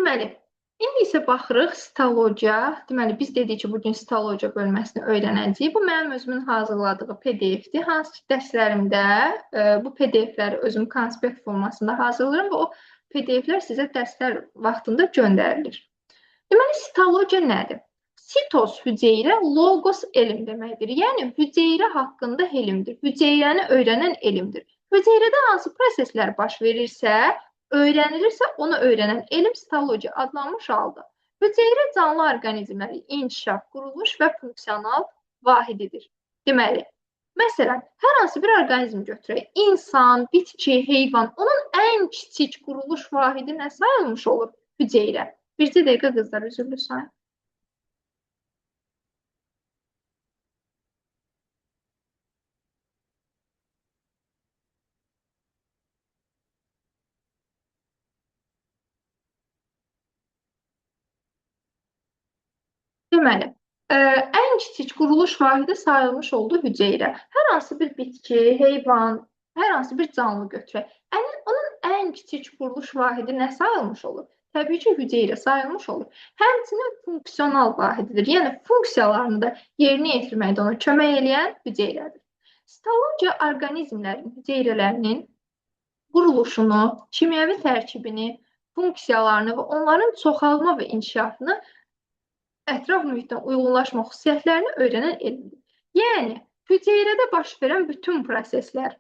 Deməli, indi isə baxırıq sitologiya. Deməli, biz dedik ki, bugün sitologiya bölməsini öyrənəcəyik. Bu mənim özümün hazırladığı PDF-dir. Hansı ki, dərslərimdə bu PDF-ləri özüm konspekt formasında hazırlayıram və o PDF-lər sizə dərslər vaxtında göndərilir. Deməli, sitologiya nədir? Sitos hüceyrə, logos elm deməkdir. Yəni, hüceyrə haqqında elmdir. Hüceyrəni öyrənən elmdir. Hüceyrədə hansı proseslər baş verirsə, öyrənilirsə, onu öyrənən elm sitologiya adlanmış haldır. Hüceyrə canlı orqanizmlərin inkişaf, quruluş və funksional vahididir. Deməli, məsələn, hər hansı bir orqanizm götürək, insan, bitki, heyvan, onun ən kiçik quruluş vahidi nə sayılmış olur? Hüceyrə. Bircə dəqiqə qızlar, üzrlü sayın. Deməli, ən kiçik quruluş vahidi sayılmış oldu hüceyrə. Hər hansı bir bitki, heyvan, hər hansı bir canlı götürək. Onun ən kiçik quruluş vahidi nə sayılmış olur? Təbii ki, hüceyrə sayılmış olur. Həmçinin funksional vahididir. Yəni, funksiyalarını da yerinə yetirməkdə ona kömək edən hüceyrədir. Sitologiya orqanizmlərin hüceyrələrinin quruluşunu, kimyəvi tərkibini, funksiyalarını və onların çoxalma və inkişafını ətraf mühitdən uyğunlaşma xüsusiyyətlərini öyrənən elmdir. Yəni, hüceyrədə baş verən bütün proseslər,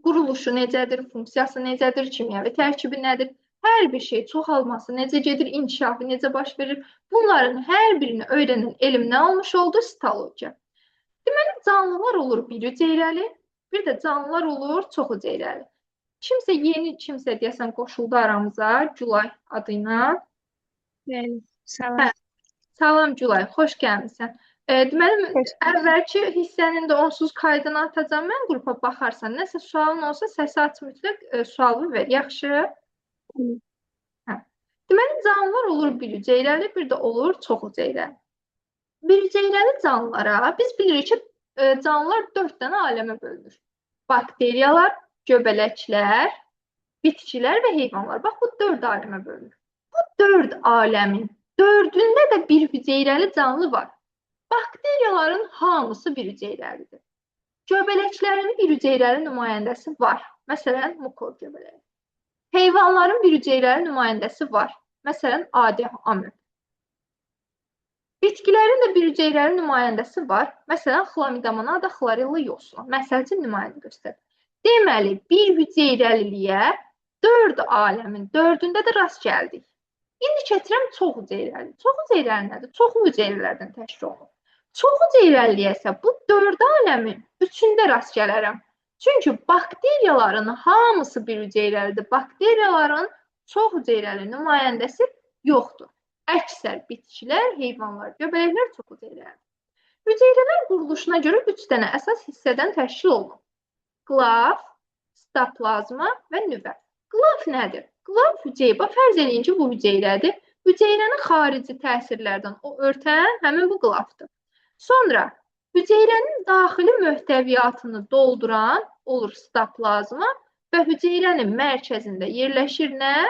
quruluşu necədir, funksiyası necədir, kimyəvi tərkibi nədir, hər bir şey çoxalması necə gedir, inkişafı necə baş verir, bunların hər birini öyrənən elm nə olmuş oldu? Sitologiya. Deməli, canlılar olur bir hüceyrəli, bir də canlılar olur çox hüceyrəli. Kimsə deyəsən qoşuldu aramıza, Gülay adıyla. Bəli, salam. Salam Gülay, xoş gəlmisən. Deməli, əvvəlki hissənin də onsuz kaydını atacağam mən qrupa baxarsan. Nəsə sualın olsa səsi aç mütləq sualını ver, yaxşı? Hə. Deməli, canlılar olur bir hüceyrəli, bir də olur çox hüceyrəli. Bir hüceyrəli canlılara biz bilirik ki, canlılar 4 dənə aləmə bölünür. Bakteriyalar, göbələklər, bitkilər və heyvanlar. Bax, bu 4 aləmə bölünür. Bu 4 aləmin dördündə də bir hüceyrəli canlı var. Bakteriyaların hamısı bir hüceyrəlidir. Göbələklərin bir hüceyrəli nümayəndəsi var. Məsələn, mukor göbələyi. Heyvanların bir hüceyrəli nümayəndəsi var. Məsələn, adi amöb. Bitkilərin də bir hüceyrəli nümayəndəsi var. Məsələn, xlamidamonada xlorelli yosun. Məsəlcə nümayəndə göstərir. Deməli, bir hüceyrəliliyə 4 aləmin 4-ündə də rast gəldik. İndi gətirəm çox hüceyrəli. Çox hüceyrəli nədir? Çoxlu hüceyrələrdən təşkil olunur. Çox hüceyrəliyə isə bu 4 aləmin 3-ündə rast gələrəm. Çünki bakteriyaların hamısı bir hüceyrəlidir. Bakteriyaların çox hüceyrəli nümayəndəsi yoxdur. Əksər bitkilər, heyvanlar, göbələklər çox hüceyrəlidir. Hüceyrələr quruluşuna görə 3 dənə əsas hissədən təşkil olunur. Qlaf, sitoplazma və nüvə. Qlaf nədir? Qlaf hüceyrə, fərz edin ki, bu hüceyrədir. Hüceyrəni xarici təsirlərdən o örtən həmin bu qlafdır. Sonra hüceyrənin daxili möhtəviyyatını dolduran olur sitoplazma və hüceyrənin mərkəzində yerləşir nə?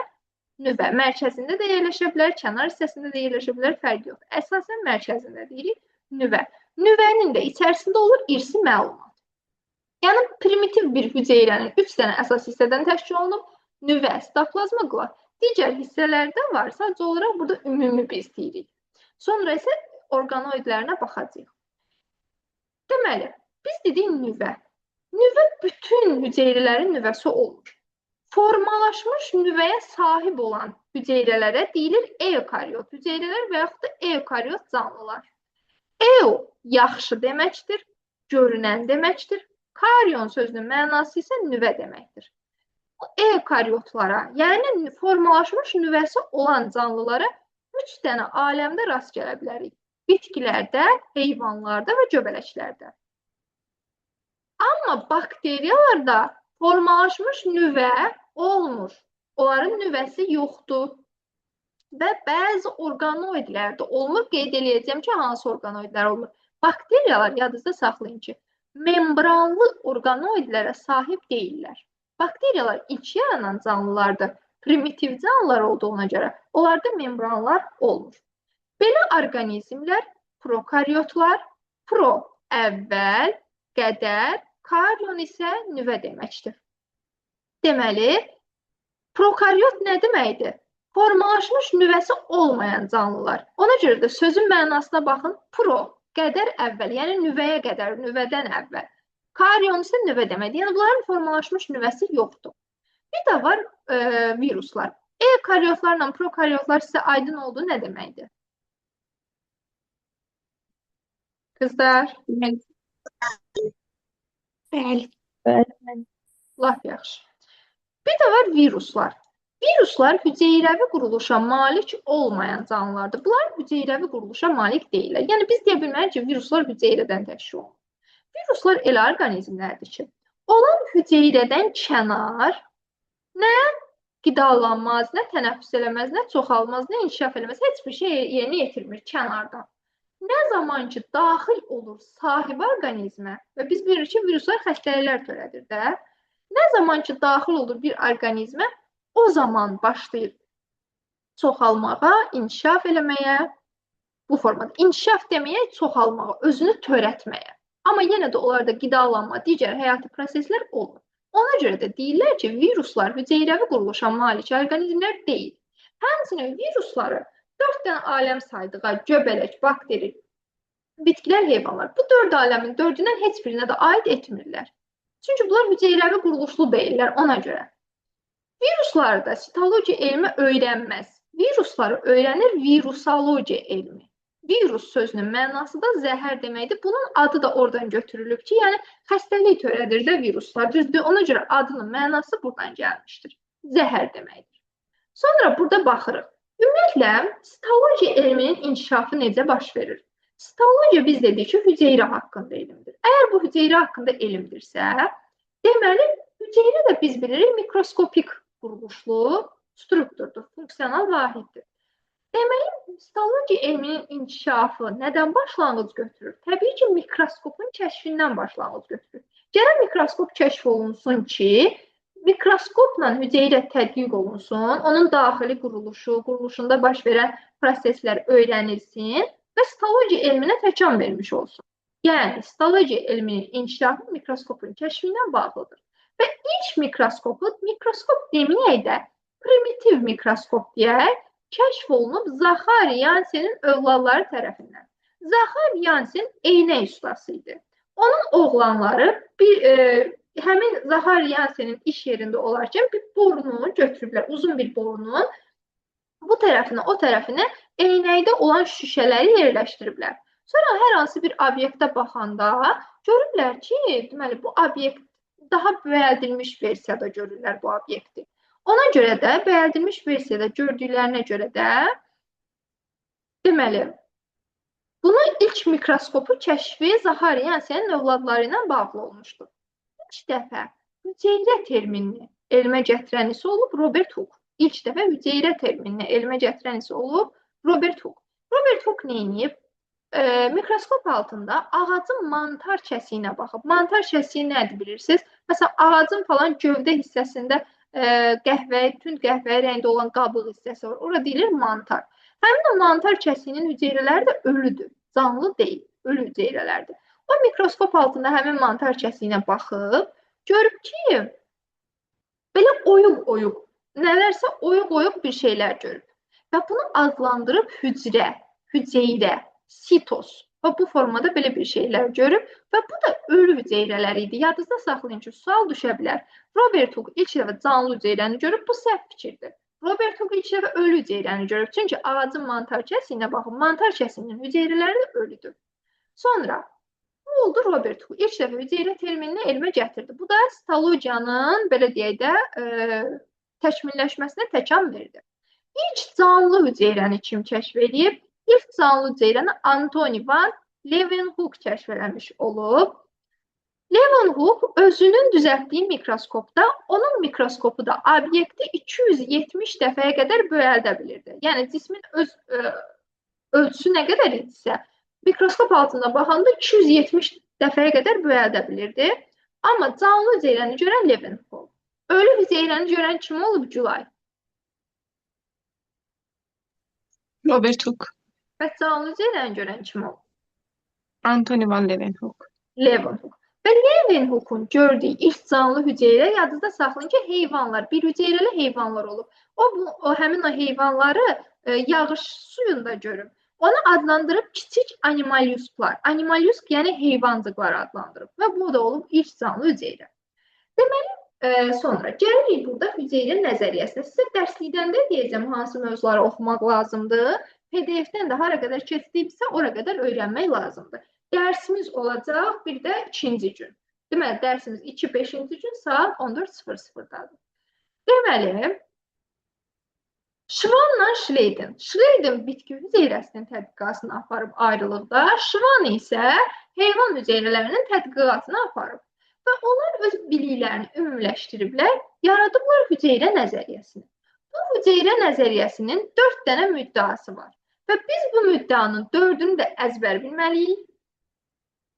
Nüvə. Mərkəzində də yerləşə bilər, kənar hissəsində də yerləşə bilər, fərqi yox. Əsasən mərkəzində deyirik nüvə. Nüvənin də içərisində olur irsi məlumat. Yəni, primitiv bir hüceyrənin 3 dənə əsas hissədən təşkil olunub, nüvə, sitoplazma, qlaf. Digər hissələrdə var, sadəcə olaraq burada ümumi biz deyirik. Sonra isə orqanoidlərinə baxacağıq. Deməli, biz dedik nüvə. Nüvə bütün hüceyrələrin nüvəsi olur. Formalaşmış nüvəyə sahib olan hüceyrələrə deyilir eukariot hüceyrələr və yaxud da eukariot canlılar. Eu yaxşı deməkdir, görünən deməkdir. Karyon sözünün mənası isə nüvə deməkdir. Eukariotlara, yəni formalaşmış nüvəsi olan canlılara 3 dənə aləmdə rast gələ bilərik. Bitkilərdə, heyvanlarda və göbələklərdə. Amma bakteriyalarda formalaşmış nüvə olmur. Onların nüvəsi yoxdur. Və bəzi orqanoidlərdə olmur. Qeyd edəcəm ki, hansı orqanoidlər olmur. Bakteriyalar, yadınızda saxlayın ki, membranlı orqanoidlərə sahib deyirlər. Bakteriyalar ilk yaranan canlılardır. primitiv canlılar olduğuna görə onlarda membranlar olmur. Belə orqanizmlər prokaryotlar, pro əvvəl, qədər, karyon isə nüvə deməkdir. Deməli, prokaryot nə deməkdir? Formalaşmış nüvəsi olmayan canlılar. Ona görə də sözün mənasına baxın, pro, qədər əvvəl, yəni nüvəyə qədər, nüvədən əvvəl. Karyon isə nüvə deməkdir. Yəni, bunların formalaşmış nüvəsi yoxdur. Bir də var viruslar. Eukaryotlarla prokaryotlar sizə aydın oldu nə deməkdir? Qızlar, Bəli. laf yaxşı. Bir də var viruslar. Viruslar hüceyrəvi quruluşa malik olmayan canlılardır. Bunlar hüceyrəvi quruluşa malik deyirlər. Yəni, biz deyə bilmərik ki, viruslar hüceyrədən təşkil olunur. Viruslar elə orqanizmlərdir ki, olan hüceyrədən kənar nə qidalanmaz, nə tənəffüs eləməz, nə çoxalmaz, nə inkişaf eləməz, heç bir şey yerinə yetirmir kənardan. Nə zaman ki, daxil olur sahib orqanizmə və biz bilirik ki, viruslar xəstəliklər törədir də, nə zaman ki, daxil olur bir orqanizmə, o zaman başlayır çoxalmağa, inkişaf eləməyə, bu formada. İnkişaf deməyə, çoxalmağa, özünü törətməyə. Amma yenə də onlarda qidalanma, digər həyati proseslər olur. Ona görə də deyirlər ki, viruslar hüceyrəvi quruluşa malik orqanizmlər deyil. Həmçinin virusları 4 dənə aləm saydığa göbələk, bakteri, bitkilər, heyvanlar. Bu 4 aləmin 4-ündən heç birinə də aid etmirlər. Çünki bunlar hüceyrəvi quruluşlu deyirlər ona görə. Viruslarda sitologiya elmi öyrənməz. Virusları öyrənir virusologiya elmi. Virus sözünün mənası da zəhər deməkdir. Bunun adı da oradan götürülüb ki, yəni xəstəlik törədir də viruslar. Düzdür, ona görə adının mənası buradan gəlmişdir. Zəhər deməkdir. Sonra burada baxırıq. Ümumiyyətlə, sitologiya elminin inkişafı necə baş verir? Sitologiya biz dedik ki, hüceyrə haqqında elmdir. Əgər bu hüceyrə haqqında elmdirsə, deməli, hüceyrə də biz bilirik mikroskopik quruluşlu strukturdur, funksional vahiddir. Deməli, sitologiya elminin inkişafı nədən başlanğıc götürür? Təbii ki, mikroskopun kəşfindən başlanğıc götürür. Gərək mikroskop kəşf olunsun ki, mikroskopla hüceyrə tədqiq olunsun, onun daxili quruluşu, quruluşunda baş verən proseslər öyrənilsin və sitologiya elminə təkan vermiş olsun. Yəni, sitologiya elminin inkişafı mikroskopun kəşfindən bağlıdır. Və ilk mikroskop deməyək də, primitiv mikroskop deyək, kəşf olunub Zaxari Yansenin övladları tərəfindən. Zaxari Yansen eynək ustası idi. Onun oğlanları həmin Zaxari Yansenin iş yerində olarkən bir borunu götürüblər, uzun bir borunun bu tərəfinə, o tərəfinə eynəkdə olan şüşələri yerləşdiriblər. Sonra hər hansı bir obyektə baxanda görürlər ki, deməli, bu obyekt daha bəyəldilmiş versiyada görürlər bu obyekti. Ona görə də bəyəldilmiş versiyada gördüklərinə görə də deməli, bunun ilk mikroskopu kəşfi Zaxari Yansenin övladları ilə bağlı olmuşdur. İlk dəfə hüceyrə terminini elmə gətirənisi olub Robert Hooke. İlk dəfə hüceyrə terminini elmə gətirənisi olub Robert Hooke. Robert Hooke nə edib? Mikroskop altında ağacın mantar kəsiyinə baxıb. Mantar kəsiyi nədir bilirsiniz? Məsələn, ağacın falan gövdə hissəsində tünd qəhvəyi rəngdə olan qabıq hissəsi var. Ora deyilir mantar. Həmin o mantar kəsiyinin hüceyrələri də ölüdür. Canlı deyil, ölü hüceyrələrdir. O mikroskop altında həmin mantar kəsiyinə baxıb, görüb ki, belə oyuq-oyuq, nələrsə oyuq-oyuq bir şeylər görüb. Və bunu adlandırıb hüceyrə, sitos. Və bu formada belə bir şeylər görüb və bu da ölü hüceyrələr idi. Yadınızda saxlayın ki, sual düşə bilər. Robert Hooke ilk dəfə canlı hüceyrəni görüb, bu səhv fikirdir. Robert Hooke ilk dəfə ölü hüceyrəni görüb. Çünki ağacın mantar kəsiyinə baxın, mantar kəsiyinin hüceyrələri də ölüdür. Sonra, nə oldu Robert Hooke? İlk dəfə hüceyrə terminini elmə gətirdi. Bu da sitologiyanın, belə deyək də, təkmilləşməsinə təkan verdi. İlk canlı hüceyrəni kim kəşf edib? İlk canlı hüceyrəni Antoni van Leeuwenhoek kəşf eləmiş olub. Leeuwenhoek özünün düzəltdiyi mikroskopda, onun mikroskopu da obyekti 270 dəfəyə qədər böləldə bilirdi. Yəni, cismin ölçüsü nə qədər idisə, mikroskop altında baxanda 270 dəfəyə qədər böləldə bilirdi. Amma canlı hüceyrəni görən Leeuwenhoek. Ölü hüceyrəni görən kim olub? Gülay. Robert Hooke. Bəs canlı hüceyrəni görən kim olub? Anthony Van Leeuwenhoek. Leeuwenhoek. Və Leeuwenhoek'un gördüyü ilk canlı hüceyrə yadınızda saxlayın ki, heyvanlar, bir hüceyrəli heyvanlar olub. O həmin o heyvanları yağış suyunda görüb. Onu adlandırıb kiçik animalyusklar. Animalyusk yəni heyvancıqlar adlandırıb və bu da olub ilk canlı hüceyrə. Deməli, sonra gəlirik burada hüceyrə nəzəriyyəsinə. Sizə dərslikdən də deyəcəm hansı mövzuları oxumaq lazımdır. PDF-dən də hara qədər keçdiyimsə, ora qədər öyrənmək lazımdır. Dərsimiz olacaq bir də ikinci gün. Deməli, dərsimiz 2-5-ci gün saat 14:00-dadır. Deməli, Şvanla Şleyden. Şleyden bitki hüceyrəsinin tədqiqatını aparıb ayrılıqda, Şvan isə heyvan hüceyrələrinin tədqiqatını aparıb. Və onlar öz biliklərini ümumiləşdiriblər, yaradıblar hüceyrə nəzəriyyəsini. Bu hüceyrə nəzəriyyəsinin 4 dənə müddəası var. Və biz bu müddəanın 4-ünü də əzbər bilməliyik.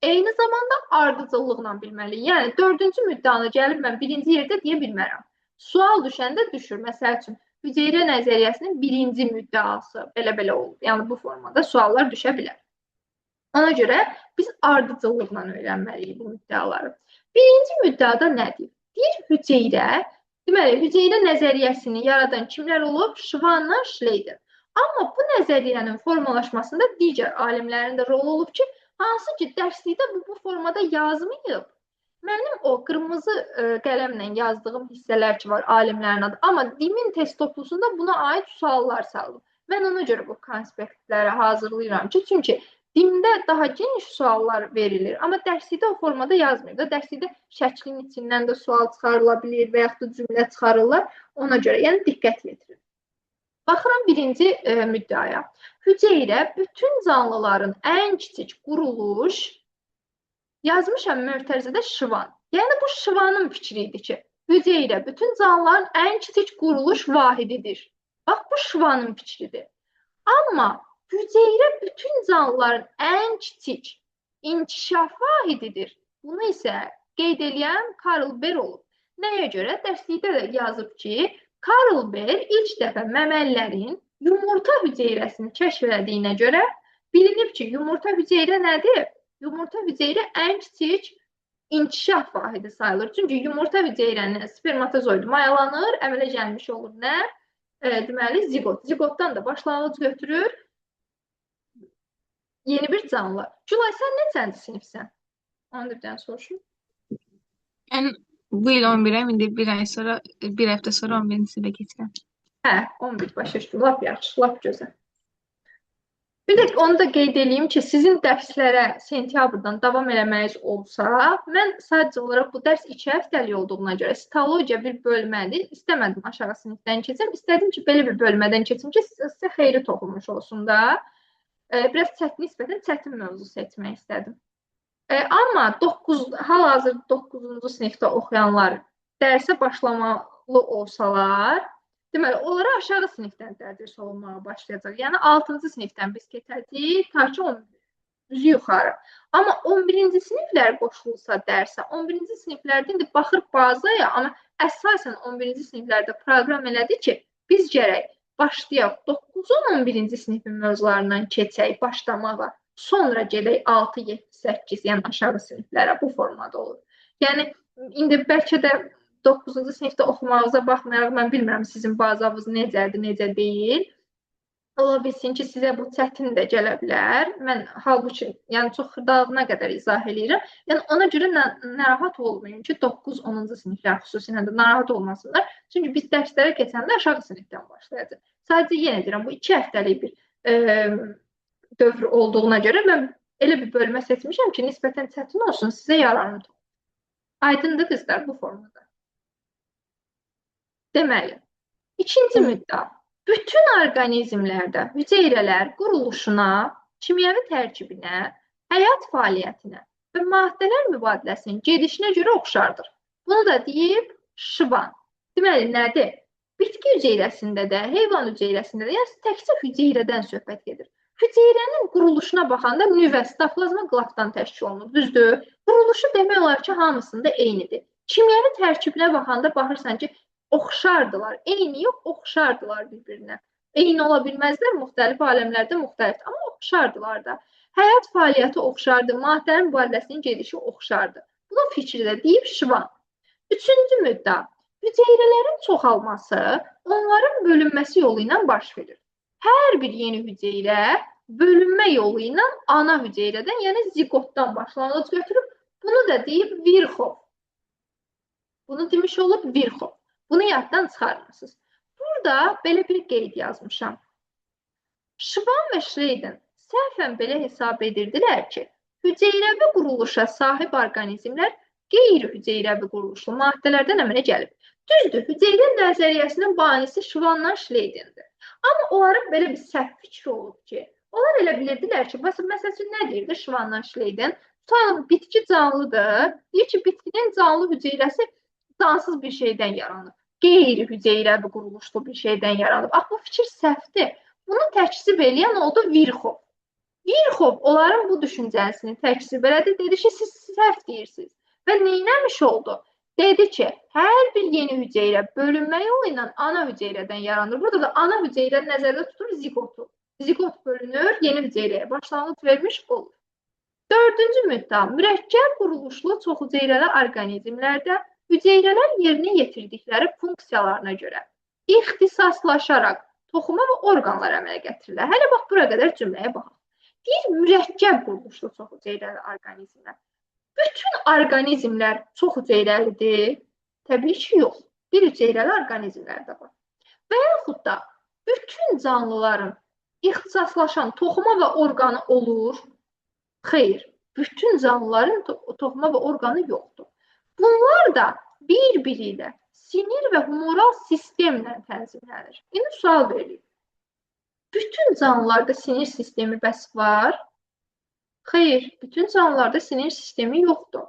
Eyni zamanda ardıcıllıqla bilməliyik. Yəni, 4-cü müddəanı gəlib mən birinci yerdə deyə bilmərəm. Sual düşəndə düşür. Məsəl üçün, hüceyrə nəzəriyyəsinin birinci müddəası belə-belə olur. Yəni, bu formada suallar düşə bilər. Ona görə biz ardıcıllıqla öyrənməliyik bu müddəaları. Birinci müddəada nədir? Deyir, hüceyrə, deməli, hüceyrə nəzəriyyəsini yaradan kimlər olub? Şvanla Şleyden. Amma bu nəzəriyyənin formalaşmasında digər alimlərin də rolu olub ki, hansı ki, dərslikdə bu formada yazmayıb. Mənim o qırmızı qələmlə yazdığım hissələr ki var alimlərin adı. Amma dimin test toplusunda buna aid suallar saldım. Mən ona görə bu konspektləri hazırlayıram ki, çünki dimdə daha geniş suallar verilir. Amma dərslikdə o formada yazmayıb da. Dərslikdə şəklin içindən də sual çıxarıla bilir və yaxud da cümlə çıxarırlar. Ona görə, yəni diqqət yetirin. Baxıram birinci müddəaya. Hüceyrə bütün canlıların ən kiçik quruluş, yazmışam mötərizədə şıvan. Yəni bu şıvanın fikri idi ki, hüceyrə bütün canlıların ən kiçik quruluş vahididir. Bax bu şıvanın fikridir. Amma hüceyrə bütün canlıların ən kiçik inkişaf vahididir. Bunu isə qeyd edən Karl Beer olub. Nəyə görə? Dərslikdə də yazıb ki, Karl Beer ilk dəfə məməllərin yumurta hüceyrəsini kəşf etdiyinə görə bilinib ki, yumurta hüceyrə nədir? Yumurta hüceyrə ən kiçik inkişaf vahidi sayılır. Çünki yumurta hüceyrənin spermatozoidu mayalanır, əmələ gəlmiş olur nə? Deməli, zigot. Zigotdan da başlanğıc götürür yeni bir canlı. Gülay, sən neçənci sinifsən? Onu da bir dənə soruşum. Ben bu yıl 11'im, indi bir həftə sonra 11-ci sinifə keçirəm. Hə, 11 başa düşdüm. Lap yaxşı, lap gözəl. Bir də onu da qeyd edeyim ki, sizin dərslərə sentyabrdan davam eləməyiz olsa, mən sadəcə olaraq bu dərs 2 həftəlik olduğuna görə sitologiya bir bölmədir. İstəmədim aşağı sinifdən keçəm. İstədim ki, belə bir bölmədən keçim ki, sizə xeyri toxunmuş olsun da. Biraz nisbətən çətin mövzu seçmək istədim. Amma hal-hazırda 9-cu sinifdə oxuyanlar dərsə başlamalı olsalar, deməli, onlara aşağı sinifdən tədris olunmağa başlayacaq. Yəni, 6-cı sinifdən biz keçəcəyik, ta ki 11-ci yuxarı. Amma 11-ci siniflər qoşulsa dərsə, 11-ci siniflərdə indi baxır bazaya, amma əsasən 11-ci siniflərdə proqram elədi ki, biz gərək başlayaq 9-un 11-ci sinifin mövzularından keçək başlamağa, sonra gedək 6, 7, 8, yəni aşağı siniflərə bu formada olur. Yəni, indi bəlkə də 9-cu sinifdə oxumağınıza baxmayaraq, mən bilmirəm sizin bazanız necədir, necə deyil. Ola bilsin ki, sizə bu çətin də gələ bilər. Mən halbuki, yəni çox xırdalığına qədər izah edirəm. Yəni ona görə narahat olmayın ki, 9-10-cu siniflər xüsusilə də narahat olmasınlar. Çünki biz dərslərə keçəndə aşağı sinifdən başlayacağıq. Sadəcə yenə deyirəm, bu 2 həftəlik bir dövr olduğuna görə mən elə bir bölmə seçmişəm ki, nisbətən çətin olsun, sizə yararlı olsun. Aydındır qızlar bu formada. Deməli, ikinci müddəa. Bütün orqanizmlərdə hüceyrələr quruluşuna, kimyəvi tərkibinə, həyat fəaliyyətinə və maddələr mübadiləsinin gedişinə görə oxşardır. Bunu da deyib Şvan. Deməli, nədir? Bitki hüceyrəsində də, heyvan hüceyrəsində də, yəni təkcə hüceyrədən söhbət gedir. Hüceyrənin quruluşuna baxanda nüvə, sitoplazma qlafdan təşkil olunur, düzdür? Quruluşu demək olar ki, hamısında eynidir. Kimyəvi tərkibinə baxanda baxırsan ki, oxşardılar. Eyni yox, oxşardılar bir-birinə. Eyni ola bilməzlər, müxtəlif aləmlərdə müxtəlif, amma oxşardılar da. Həyat fəaliyyəti oxşardı, maddənin mübadiləsinin gedişi oxşardı. Buna fikri də deyib Şivan. Üçüncü müddəa, hüceyrələrin çoxalması onların bölünməsi yolu ilə baş verir. Hər bir yeni hüceyrə bölünmə yolu ilə ana hüceyrədən, yəni zigotdan başlanğıc götürüb, bunu da deyib Virxov. Bunu demiş olub Virxov. Bunu yaddan çıxarmırsınız. Burada belə bir qeyd yazmışam. Şivan və Şreyden səhvən belə hesab edirdilər ki, hüceyrəvi quruluşa sahib orqanizmlər qeyri-hüceyrəvi quruluşlu maddələrdən əmələ gəlib. Düzdür, hüceyrə nəzəriyyəsinin banisi Şivanla Şreydendir. Amma onların belə bir səhv fikri olub ki, onlar elə bilirdilər ki, məsəl üçün nə deyirdi Şivanla Şreyden? Tutalım, bitki canlıdır. Deyir ki, bitkinin canlı hüceyrəsi cansız bir şeydən yaranıb. Qeyri-hüceyrəvi quruluşlu bir şeydən yaranıb. Ax, bu fikir səhvdir. Bunu təkzib eləyən oldu Virxov. Virxov onların bu düşüncəsini təkzib elədi. Dedi ki, siz səhv deyirsiniz. Və neynəmiş oldu? Dedi ki, hər bir yeni hüceyrə bölünmə yolu ilə ana hüceyrədən yaranır. Burada da ana hüceyrə nəzərdə tutur zigotu. Zigot bölünür, yeni hüceyrəyə başlanğıc vermiş olur. Dördüncü müddəa, mürəkkəb quruluşlu çoxhüceyrəli orqanizmlərdə hüceyrələr yerinə yetirdikləri funksiyalarına görə ixtisaslaşaraq toxuma və orqanlar əmələ gətirirlər. Hələ bax, bura qədər cümləyə baxaq. Deyir, mürəkkəb quruluşlu çoxhüceyrəli orqanizmlər. Bütün orqanizmlər çoxhüceyrəlidir? Təbii ki, yox. Bir hüceyrəli orqanizmlər də var. Və yaxud da bütün canlıların ixtisaslaşan toxuma və orqanı olur? Xeyr, bütün canlıların toxuma və orqanı yoxdur. Bunlar da bir-biri ilə sinir və humoral sistemlə tənzimlənir. İndi sual verilir. Bütün canlılarda sinir sistemi bəs var? Xeyr, bütün canlılarda sinir sistemi yoxdur.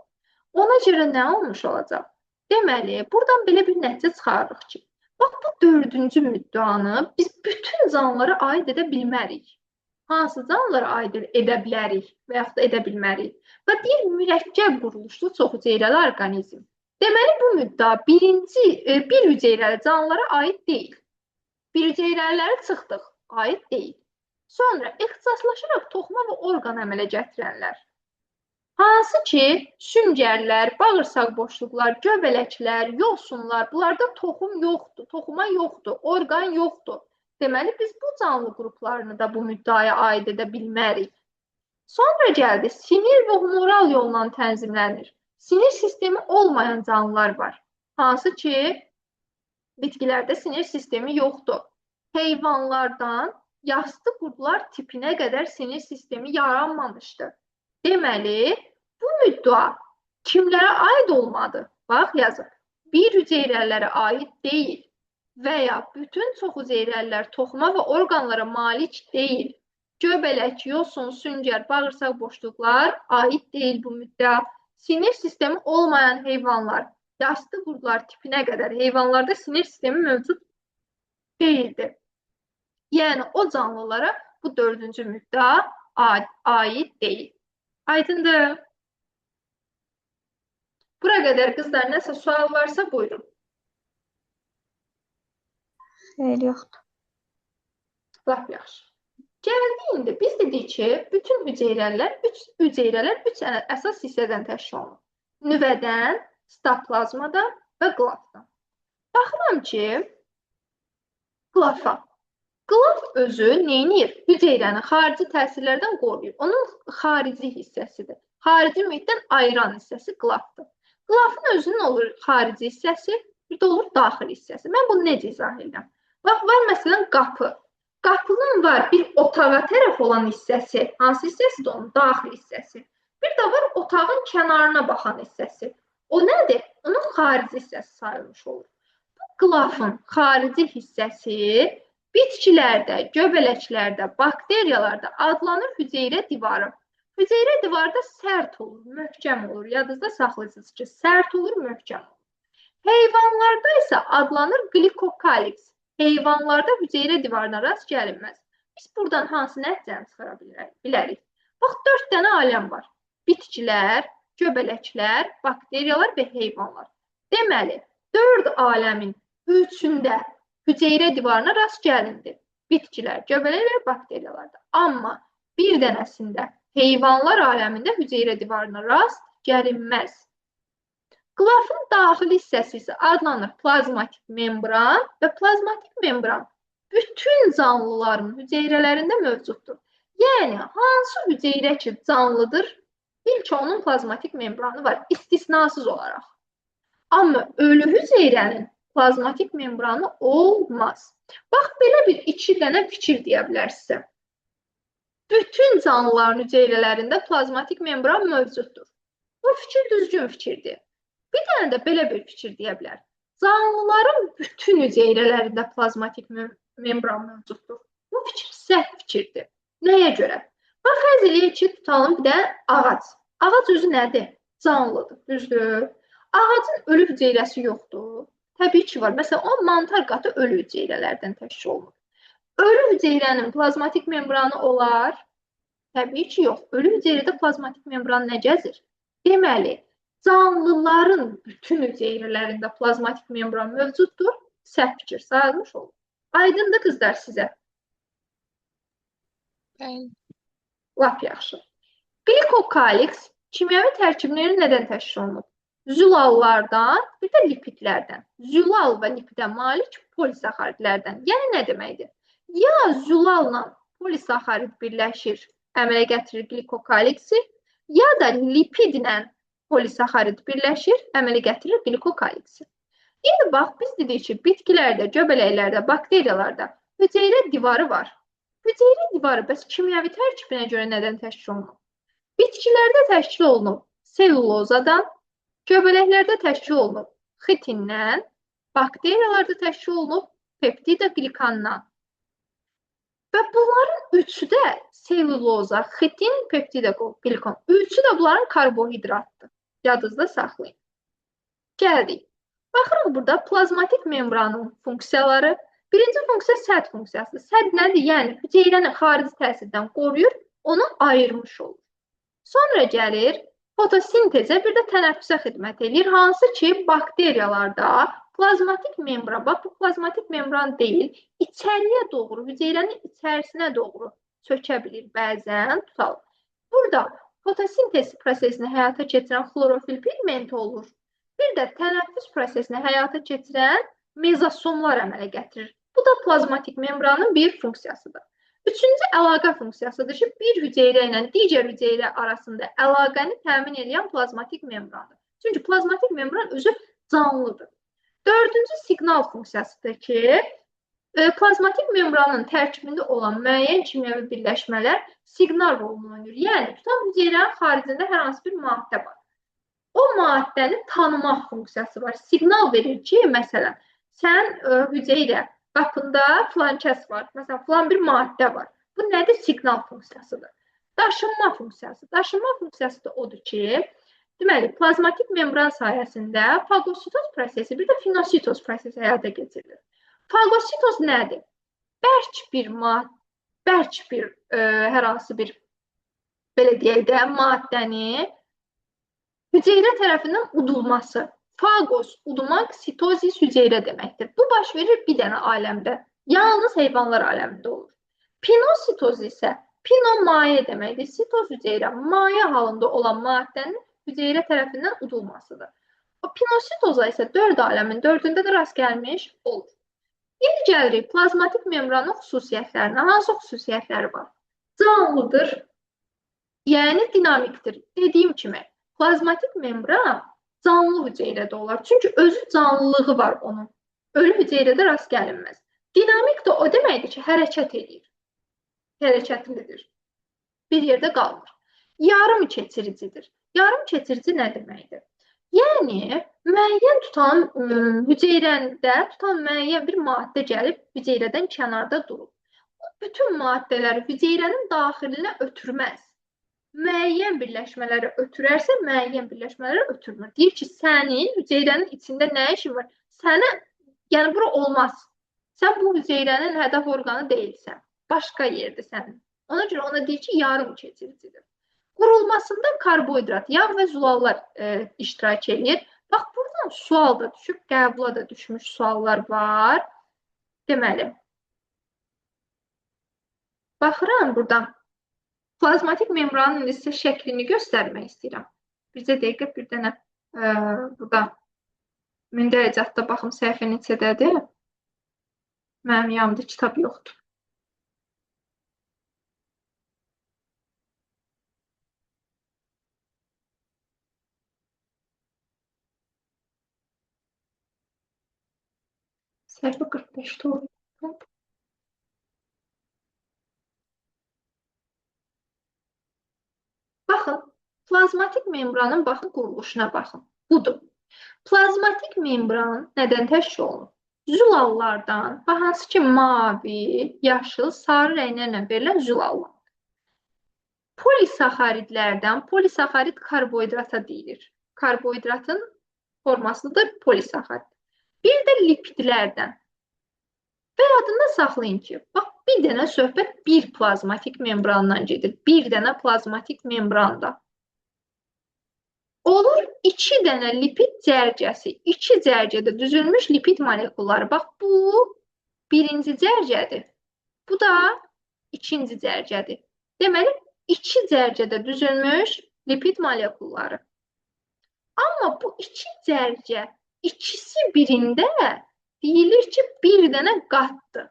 Ona görə nə olmuş olacaq? Deməli, buradan belə bir nəticə çıxarırıq ki, bax, bu dördüncü müddəanı biz bütün canlılara aid edə bilmərik. Hansı canlılara aid edə bilərik və yaxud da edə bilmərik? Və deyir, mürəkkəb quruluşlu çoxhüceyrəli orqanizm. Deməli, bu müddəa bir hüceyrəli canlılara aid deyil. Bir hüceyrəliləri çıxdıq, aid deyil. Sonra ixtisaslaşaraq toxuma və orqan əmələ gətirənlər. Hansı ki, süngərlər, bağırsaq boşluqlar, göbələklər, yosunlar, bunlarda toxum yoxdur, toxuma yoxdur, orqan yoxdur. Deməli, biz bu canlı qruplarını da bu müddəaya aid edə bilmərik. Sonra gəldi, sinir və humoral yolla tənzimlənir. Sinir sistemi olmayan canlılar var. Hansı ki, bitkilərdə sinir sistemi yoxdur. Heyvanlardan yastı qurdlar tipinə qədər sinir sistemi yaranmamışdır. Deməli, bu müddəa kimlərə aid olmadı? Bax, yazıq. Bir hüceyrələrə aid deyil və ya bütün çoxhüceyrəlilər toxuma və orqanlara malik deyil. Göbələk, yosun, süngər, bağırsaq boşluqlar aid deyil bu müddəa. Sinir sistemi olmayan heyvanlar, yastı qurdlar tipinə qədər heyvanlarda sinir sistemi mövcud deyildir. Yəni, o canlılara bu dördüncü müddəa aid deyil. Aydındır. Bura qədər qızlar, nəsə sual varsa buyurun. Xeyr, yoxdur. Lap yaxşı. Gəldi indi biz dedik ki, bütün hüceyrələr üç əsas hissədən təşkil olunur. Nüvədən, sitoplazmadan və qlafdan. Baxıram ki, qlafa. Qlaf özü neynir? Hüceyrəni xarici təsirlərdən qoruyur. Onun xarici hissəsidir. Xarici mühitdən ayıran hissəsi qlafdır. Qlafın özünün olur xarici hissəsi, bir də olur daxil hissəsi. Mən bunu necə izah edirəm? Bax, var məsələn qapı. Qapının var bir otağa tərəf olan hissəsi. Hansı hissəsidir? Onun daxil hissəsi. Bir də var otağın kənarına baxan hissəsi. O nədir? Onun xarici hissəsi sayılmış olur. Bu qlafın xarici hissəsi bitkilərdə, göbələklərdə, bakteriyalarda adlanır hüceyrə divarı. Hüceyrə divarda sərt olur, möhkəm olur. Yadınızda saxlayırsınız ki, sərt olur, möhkəm olur. Heyvanlarda isə adlanır glikokaliks. Heyvanlarda hüceyrə divarına rast gəlinməz. Biz buradan hansı nəticəni çıxara bilərik? Bax, 4 dənə aləm var. Bitkilər, göbələklər, bakteriyalar və heyvanlar. Deməli, 4 aləmin üçündə hüceyrə divarına rast gəlindi. Bitkilər, göbələk və bakteriyalarda. Amma bir dənəsində heyvanlar aləmində hüceyrə divarına rast gəlinməz. Qılafın daxili hissəsi isə adlanır plazmatik membran və plazmatik membran bütün canlıların hüceyrələrində mövcuddur. Yəni, hansı hüceyrə ki canlıdır, ilk onun plazmatik membranı var, istisnasız olaraq. Amma ölü hüceyrənin plazmatik membranı olmaz. Bax, belə bir iki dənə fikir deyə bilər sizə. Bütün canlıların hüceyrələrində plazmatik membran mövcuddur. Bu fikir düzgün fikirdir. Bir dənə də belə bir fikir deyə bilər. Canlıların bütün hüceyrələrində plazmatik membran mövcuddur. Bu fikir səhv fikirdir. Nəyə görə? Bax, fərz eləyək ki, tutalım bir də ağac. Ağac özü nədir? Canlıdır, düzdür? Ağacın ölü hüceyrəsi yoxdur. Təbii ki, var. Məsələn, o mantar qatı ölü hüceyrələrdən təşkil olunur. Ölü hüceyrənin plazmatik membranı olar? Təbii ki, yox. Ölü hüceyrədə plazmatik membran nə gəzir? Deməli, canlıların bütün hüceyrələrində plazmatik membran mövcuddur. Səhv fikir sayılmış olur. Aydındır qızlar sizə? Bəli. Lap yaxşı. Glikokaliks kimyəvi tərkibləri nədən təşkil olunub? Zülallardan, bir də lipidlərdən. Zülal və lipidə malik polisaxaridlərdən. Yəni nə deməkdir? Ya zülalla polisaxarid birləşir, əmələ gətirir glikokaliksi, ya da lipidlə polisaxarid birləşir, əmələ gətirir glikokaliksi. İndi bax, biz dedik ki, bitkilərdə, göbələklərdə, bakteriyalarda hüceyrə divarı var. Hüceyrə divarı bəs kimyəvi tərkibinə görə nədən təşkil olunub? Bitkilərdə təşkil olunub sellulozadan, göbələklərdə təşkil olunub xitindən, bakteriyalarda təşkil olunub peptidoglikandan. Və bunların üçü də selluloza, xitin, peptidoglikan. Üçü də bunların karbohidratdır. Yadınızda saxlayın. Gəldik. Baxırıq burada plazmatik membranın funksiyaları. Birinci funksiya səd funksiyasıdır. Səd nədir? Yəni, hüceyrəni xarici təsirdən qoruyur, onu ayırmış olur. Sonra gəlir fotosintezə, bir də tənəffüsə xidmət edir. Hansı ki, bakteriyalarda plazmatik membran, bax bu plazmatik membran deyil, içəriyə doğru, hüceyrənin içərisinə doğru çökə bilir bəzən, tutalım. Burada fotosintez prosesini həyata keçirən xlorofil pigmenti olur. Bir də tənəffüs prosesini həyata keçirən mezosomlar əmələ gətirir. Bu da plazmatik membranın bir funksiyasıdır. Üçüncü əlaqə funksiyasıdır ki, bir hüceyrə ilə digər hüceyrə arasında əlaqəni təmin edən plazmatik membrandır. Çünki plazmatik membran özü canlıdır. Dördüncü siqnal funksiyasıdır ki, plazmatik membranın tərkibində olan müəyyən kimyəvi birləşmələr siqnal rolunu oynayır. Yəni, tutan hüceyrənin xaricində hər hansı bir maddə var. O maddəni tanımaq funksiyası var. Siqnal verir ki, məsələn, sən hüceyrə qapında filan kəs var. Məsələn, filan bir maddə var. Bu nədir? Siqnal funksiyasıdır. Daşınma funksiyası. Daşınma funksiyası da odur ki, deməli, plazmatik membran sayəsində fagositoz prosesi, bir də finositoz prosesi həyata keçirilir. Fagositoz nədir? Bərk bir hər hansı bir belə deyək də maddəni hüceyrə tərəfindən udulması. Fagos, udmaq, sitozis hüceyrə deməkdir. Bu baş verir bir dənə aləmdə. Yalnız heyvanlar aləmində olur. Pinositoz isə, pino maye deməkdir. Sitoz hüceyrə, maye halında olan maddənin hüceyrə tərəfindən udulmasıdır. O pinositoza isə 4 aləmin 4-ündə də rast gəlmiş olur. İndi gəlirik plazmatik membranın xüsusiyyətlərinə. Hansı xüsusiyyətləri var? Canlıdır, yəni dinamikdir. Dediyim kimi, plazmatik membran canlı hüceyrədə olar. Çünki özü canlılığı var onun. Ölü hüceyrədə rast gəlinməz. Dinamik də o deməkdir ki, hərəkət edir. Hərəkətlidir. Bir yerdə qalmır. Yarım keçiricidir. Yarım keçirici nə deməkdir? Yəni, müəyyən tutan hüceyrəndə tutan müəyyən bir maddə gəlib hüceyrədən kənarda durur. Bütün maddələri hüceyrənin daxilinə ötürməz. Müəyyən birləşmələri ötürərsə, müəyyən birləşmələri ötürmür. Deyir ki, sənin hüceyrənin içində nə işin var? Sənə, yəni bura olmaz. Sən bu hüceyrənin hədəf orqanı deyilsən. Başqa yerdir sənin. Ona görə ona deyir ki, yarım keçiricidir. Qurulmasında karbohidrat, yağ və zulallar iştirak edir. Bax, buradan sual da düşüb, qəbula da düşmüş suallar var. Deməli, Baxıram burada. Plazmatik membranın indi sizə şəklini göstərmək istəyirəm. Bizə dəqiqə bir dənə burada mündəricatda baxım səhifə neçədədir. Mənim yanımda kitab yoxdur. Səhifə 45-də olur. Baxın, plazmatik membranın baxın quruluşuna baxın. Budur. Plazmatik membran nədən təşkil olunur? Zülallardan, hansı ki mavi, yaşıl, sarı rənglərlə verilən zülallar. Polisaxaridlərdən, polisaxarid karbohidrata deyilir. Karbohidratın formasıdır polisaxarid. Bir də lipidlərdən. Və yadında saxlayın ki, bax bir dənə söhbət bir plazmatik membrandan gedir. Bir dənə plazmatik membranda. Olur 2 dənə lipid cərgəsi, 2 cərgədə düzülmüş lipid molekulları. Bax bu birinci cərgədir. Bu da ikinci cərgədir. Deməli 2 cərgədə düzülmüş lipid molekulları. Amma bu 2 cərgə ikisi birində deyilir ki, bir dənə qatdır.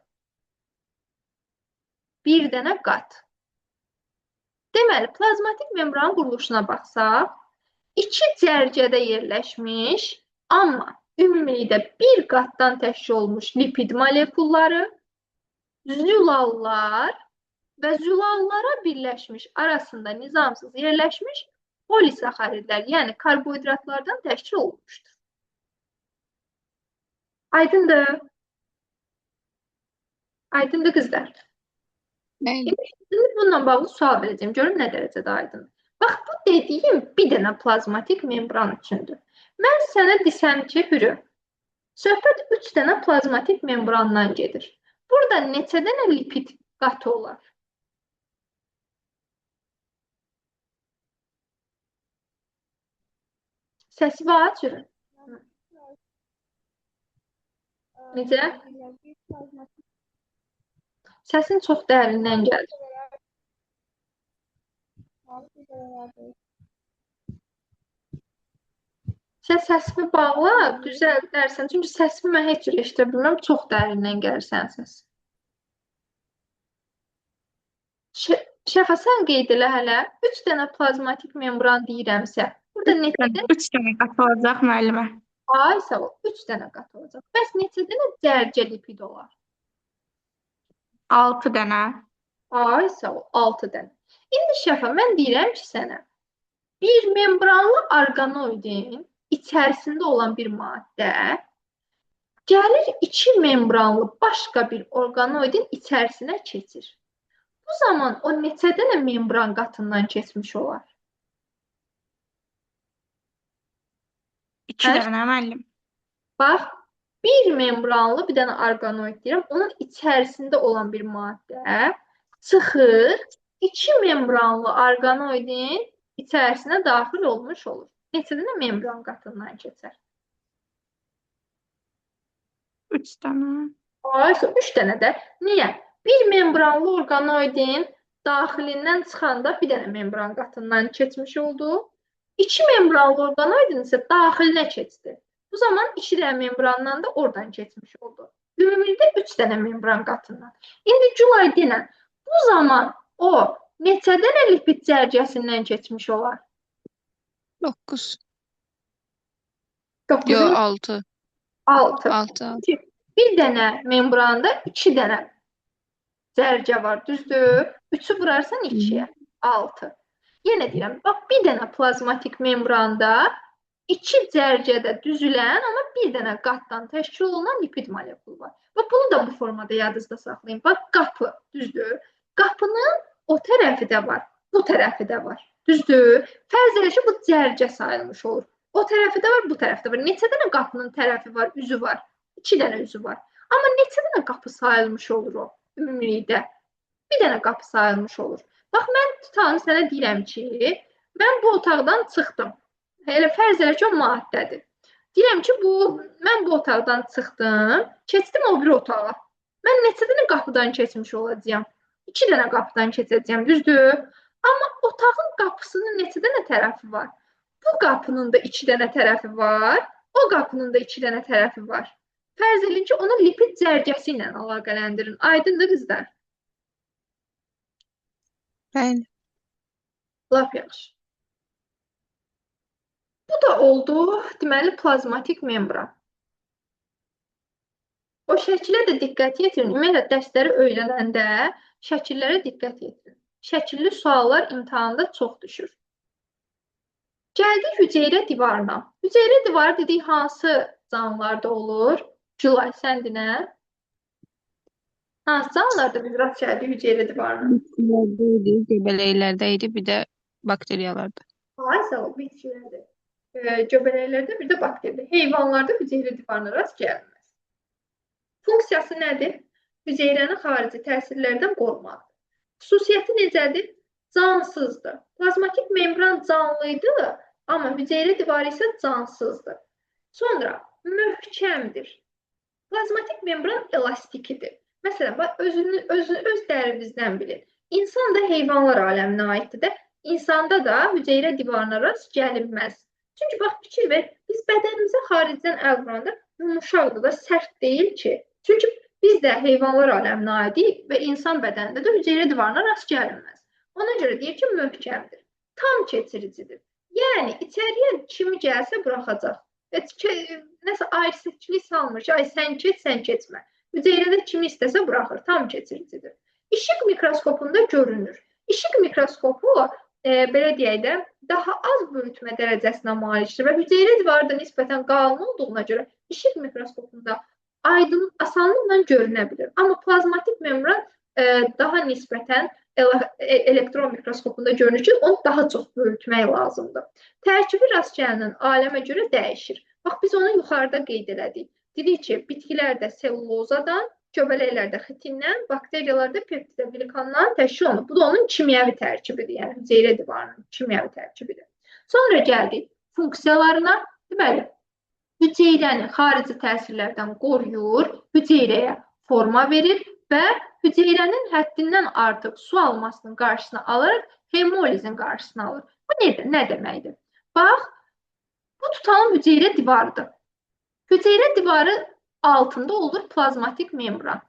Bir dənə qat. Deməli, plazmatik membranın quruluşuna baxsaq, 2 cərgədə yerləşmiş, amma ümumilikdə bir qatdan təşkil olmuş lipid molekulları, zülallar və zülallara birləşmiş, arasında nizamsız yerləşmiş polisaxaridlər, yəni karbohidratlardan təşkil olunmuşdur. Aydındır. Aydındır qızlar. Bəli. Şimdi bununla bağlı sual verəcəm. Görün nə dərəcədə aydındır. Bax, bu dediyim bir dənə plazmatik membran üçündür. Mən sənə desəm ki, Hürü, söhbət 3 dənə plazmatik membrandan gedir. Burada neçə dənə lipid qatı olar? Səsi var, Hürü. Necə? Səsin çox dərindən gəlir. Sən səsimi bağla, düzəldərsən. Çünki səsimi mən heç cür eşidə bilmirəm. Çox dərindən gəlir sənin səsin. Şəfa, sən qeyd elə hələ. 3 dənə plazmatik membran deyirəmsə, burada neçə dənə? 3 dənə qat olacaq müəllimə. Ay, sağ ol. 3 dənə qat olacaq. Bəs neçə dənə cərgə lipid olar? 6 dənə. Ay, sağ ol. 6 dənə. İndi Şəfa, mən deyirəm ki, sənə bir membranlı orqanoidin içərisində olan bir maddə gəlir 2 membranlı başqa bir orqanoidin içərisinə keçir. Bu zaman o neçə dənə membran qatından keçmiş olar? 2 dənə müəllim. Bax, bir membranlı bir dənə orqanoid deyirəm, onun içərisində olan bir maddə çıxır, 2 membranlı orqanoidin içərisinə daxil olmuş olur. Neçə dənə membran qatından keçər? 3 dənə. Aysa 3 dənə də. Niyə? Bir membranlı orqanoidin daxilindən çıxanda bir dənə membran qatından keçmiş oldu. 2 membranlı orqanoidin isə daxilinə keçdi. Bu zaman 2 dənə membrandan da oradan keçmiş oldu. Ümumilikdə 3 dənə membran qatından. İndi Gülay denən, bu zaman o neçə dənə lipid cərgəsindən keçmiş olar? 9. 9, Yo, 6. 6. 6. Bir dənə membranda 2 dənə cərgə var, düzdür? 3'ü vurarsan 2'ye, 6. Yenə deyirəm, bax bir dənə plazmatik membranda 2 cərgədə düzülən, amma bir dənə qatdan təşkil olunan lipid molekulu var. Və bunu da bu formada yadınızda saxlayın. Bax, qapı, düzdür? Qapının o tərəfi də var, bu tərəfi də var, düzdür? Fərz elə ki, bu cərgə sayılmış olur. O tərəfi də var, bu tərəfi də var. Neçə dənə qapının tərəfi var, üzü var? 2 dənə üzü var. Amma neçə dənə qapı sayılmış olur o ümumilikdə? Bir dənə qapı sayılmış olur. Bax, mən tutalım sənə deyirəm ki, mən bu otaqdan çıxdım. Elə fərz elə ki, o maddədir. Deyirəm ki, mən bu otaqdan çıxdım, keçdim o bir otağa. Mən neçə dənə qapıdan keçmiş olacağam? İki dənə qapıdan keçəcəyəm, düzdür? Amma otağın qapısının neçə dənə tərəfi var? Bu qapının da iki dənə tərəfi var, o qapının da iki dənə tərəfi var. Fərz edin ki, onu lipid cərgəsi ilə əlaqələndirin. Aydındır qızlar? Bəli. Lap yaxşı. Bu da oldu, deməli, plazmatik membran. O şəkilə də diqqət yetirin. Ümumiyyətlə, dərsləri öyrənəndə şəkillərə diqqət yetirin. Şəkilli suallar imtahanda çox düşür. Gəldik hüceyrə divarına. Hüceyrə divarı dedik, hansı canlılarda olur? Gülay, sən dinə. Hansı canlılarda biz rast gəldik hüceyrə divarına? Bitkilerde idi, göbələklərdə idi, bir də bakteriyalarda. Ay sağ ol, bitkilərdə. Göbələklərdə bir də bakteriyalarda. Heyvanlarda hüceyrə divarına rast gəlmir. Funksiyası nədir? Hüceyrəni xarici təsirlərdən qorumaq. Xüsusiyyəti necədir? Cansızdır. Plazmatik membran canlıydı, amma hüceyrə divarı isə cansızdır. Sonra möhkəmdir. Plazmatik membran elastikidir. Məsələn, öz dərinizdən bilin. İnsan da heyvanlar aləminə aiddir də. İnsanda da hüceyrə divarına rast gəlinməz. Çünki bax, fikir ver, biz bədənimizə xaricdən əl vuranda yumuşaqdır da, sərt deyil ki. Çünki biz də heyvanlar aləminə aidik və insan bədənində də hüceyrə divarına rast gəlinməz. Ona görə deyir ki, möhkəmdir. Tam keçiricidir. Yəni, içəriyə kimi gəlsə buraxacaq. Nəsə ayrı-seçkilik salmır ki, ay sən keç, sən keçmə. Hüceyrədə kimi istəsə buraxır. Tam keçiricidir. İşıq mikroskopunda görünür. İşıq mikroskopu, belə deyək də, daha az böyütmə dərəcəsinə malikdir və hüceyrə divarı da nisbətən qalın olduğuna görə işıq mikroskopunda asanlıqla görünə bilir. Amma plazmatik membran daha nisbətən elektron mikroskopunda görünür ki, onu daha çox böyütmək lazımdır. Tərkibi rast gəlinən aləmə görə dəyişir. Bax, biz onu yuxarıda qeyd elədik. Dedik ki, bitkilərdə sellulozadan, göbələklərdə xitindən, bakteriyalarda peptidoglikandan təşkil olunur. Bu da onun kimyəvi tərkibidir, yəni hüceyrə divarının kimyəvi tərkibidir. Sonra gəldik funksiyalarına. Deməli, hüceyrəni xarici təsirlərdən qoruyur, hüceyrəyə forma verir və hüceyrənin həddindən artıq su almasının qarşısını alaraq hemolizin qarşısını alır. Bu nə deməkdir? Bax, bu tutalım hüceyrə divarıdır. Hüceyrə divarı altında olur plazmatik membran.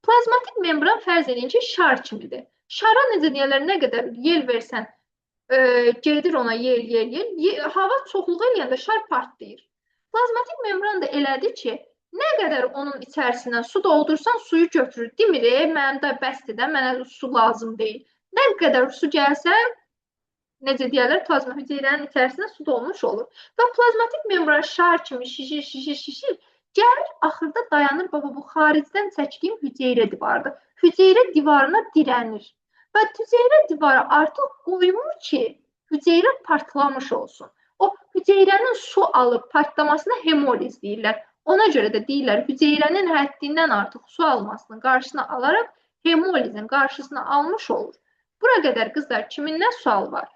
Plazmatik membran fərz edin ki, şar kimidir. Şara necə deyirlər, nə qədər yel versən, gedir ona yel. Hava çoxluq eləyəndə şar partlayır. Plazmatik membran da elədir ki, nə qədər onun içərisindən su doldursan, suyu götürür. Demir, mənim də bəsdir də, mənə su lazım deyil. Nə qədər su gəlsə, necə deyərlər, plazma hüceyrənin içərisində su dolmuş olur. Və plazmatik membran şar kimi şişir. Gəlir, axırda dayanır, baba, bu xaricdən çəkdiyim hüceyrə divarıdır. Hüceyrə divarına dirənir. Və hüceyrə divarı artıq qoymur ki, hüceyrə partlamış olsun. O hüceyrənin su alıb partlamasına hemoliz deyirlər. Ona görə də deyirlər, hüceyrənin həddindən artıq su almasının qarşısını alaraq hemolizin qarşısını almış olur. Bura qədər qızlar, kimin nə sual var?